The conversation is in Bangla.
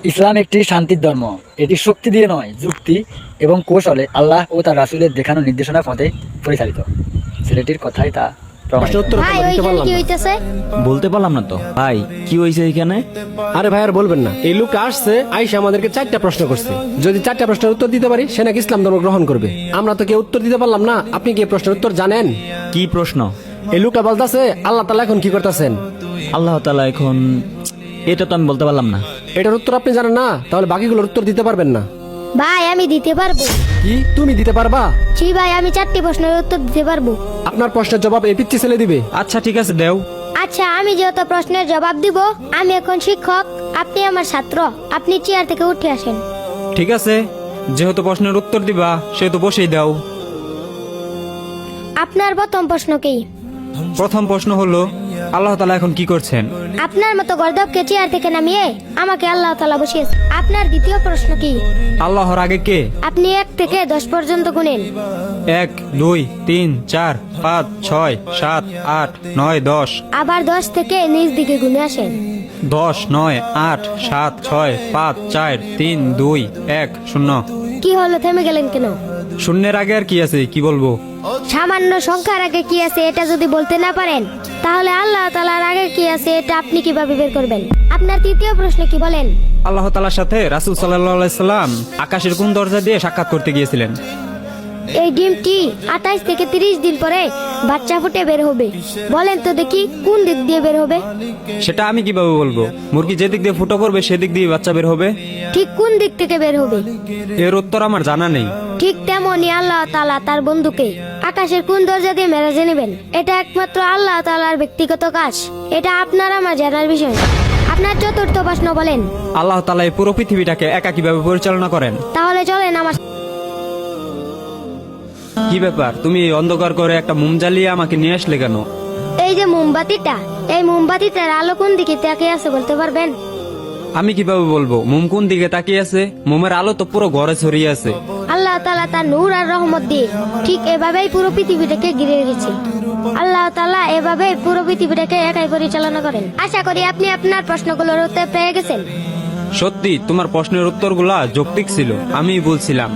ইসলাম একটি শান্তির ধর্ম। এটি শক্তি দিয়ে নয়, যুক্তি এবং কৌশলে আল্লাহ ও তার রাসূলের দেখানো নির্দেশনার পথে পরিচালিত। ছেলেটির কথাই তা প্রমাণিত। ভাই ওইখানে কি হইতেছে? বলতে পারলাম না তো ভাই, কি হয়েছে এখানে? আরে ভাই আর বলবেন না, এই লোক আসছে আইসা আমাদেরকে 4টা প্রশ্ন করছে। যদি 4টা প্রশ্নের উত্তর দিতে পারি সে নাকি ইসলাম ধর্ম গ্রহণ করবে। আমরা তো কেউ উত্তর দিতে পারলাম না। আপনি কি এই প্রশ্নের উত্তর জানেন? কি প্রশ্ন? এই লোকটা বলতেছে আল্লাহ তাআলা এখন কি করতেছেন। আল্লাহ তাআলা এখন, এটা তো আমি বলতে পারলাম না। এটার উত্তর আপনি জানেন না, তাহলে বাকিগুলোর উত্তর দিতে পারবেন না। ভাই আমি দিতে পারবো। কি তুমি দিতে পারবা? জি ভাই, আমি 4টি প্রশ্নের উত্তর দিতে পারবো। আপনার প্রশ্নের জবাব এই পিচ্চি ছেলে দিবে। আচ্ছা ঠিক আছে, দেও। আচ্ছা, আমি যেহেতু প্রশ্নের জবাব দিব, আমি এখন শিক্ষক, আপনি আমার ছাত্র, আপনি চেয়ার থেকে উঠে আসেন। ঠিক আছে, যেহেতু প্রশ্নের উত্তর দিবা সেহেতু বসেই দাও। আপনার প্রথম প্রশ্ন কি? প্রথম প্রশ্ন হলো, আল্লাহ তাআলা এখন কি করছেন? আপনার মতো গর্দবকে চেয়ার থেকে নামিয়ে আমাকে আল্লাহ তাআলা বসিয়েছে। আপনার দ্বিতীয় প্রশ্ন কি? আল্লাহর আগে কে? আপনি 1 থেকে 10 পর্যন্ত গুনেন। 1 2 3 4 5 6 7 8 9 10। আবার 10 থেকে নিচ দিকে গুনে আসেন। 10 9 8 7 6 5 4 3 2 1 0। কি হলো, থেমে গেলেন কেন? শূন্যের আগে আর কি আছে, কি বলবো? সামান্য সংখ্যার আগে কি আছে এটা যদি বলতে না পারেন, তাহলে আল্লাহ তাআলার আগে কি আছে এটা আপনি কিভাবে বের করবেন? আপনার তৃতীয় প্রশ্ন কি বলেন? আল্লাহ তাআলার সাথে রাসূল সাল্লাল্লাহু আলাইহি সাল্লাম আকাশের কোন দরজা দিয়ে সাক্ষাৎ করতে গিয়েছিলেন? এই ডিমটি 28 থেকে 30 দিন পরে বাচ্চা ফুটে বের হবে। বলেন তো দেখি কোন দিক দিয়ে বের হবে? সেটা আমি কিভাবে বলবো? মুরগি যেদিক দিয়ে ফুটো করবে সেদিক দিয়ে বাচ্চা বের হবে। ঠিক কোন দিক থেকে বের হবে? এর উত্তর আমার জানা নেই। ঠিক তেমনই আল্লাহ তাআলা তার বন্ধুকে আকাশের কোন দরজা দিয়ে মেরাজে নেবেন, এটা একমাত্র আল্লাহ তাআলার ব্যক্তিগত কাজ। এটা আপনার আমার জানার বিষয় না। আপনার চতুর্থ প্রশ্ন বলেন। আল্লাহ তাআলা এই পুরো পৃথিবীটাকে একা কিভাবে পরিচালনা করেন? তাহলে চলেন আমার। কি ব্যাপার, তুমি অন্ধকার করে একটা মোম জ্বালিয়ে আমাকে নিয়ে আসলে কেন? এই যে মোমবাতিটা, এই মোমবাতিটার আলো কোন দিকে তাকিয়ে আছে বলতে পারবেন? আমি কিভাবে বলবো মোম কোন দিকে তাকিয়ে আছে? মোমের আলো তো পুরো ঘরে ছড়িয়ে আছে। আল্লাহ তাআলা তার নূর আর রহমত দিয়ে ঠিক এভাবেই পুরো পৃথিবীটাকে ঘিরে রেখেছে। আল্লাহ তাআলা এভাবেই পুরো পৃথিবীটাকে একাই পরিচালনা করেন। আশা করি আপনি আপনার প্রশ্নগুলোর উত্তর পেয়ে গেছেন। সত্যি তোমার প্রশ্নের উত্তরগুলা যৌক্তিক ছিল, আমি বলছিলাম।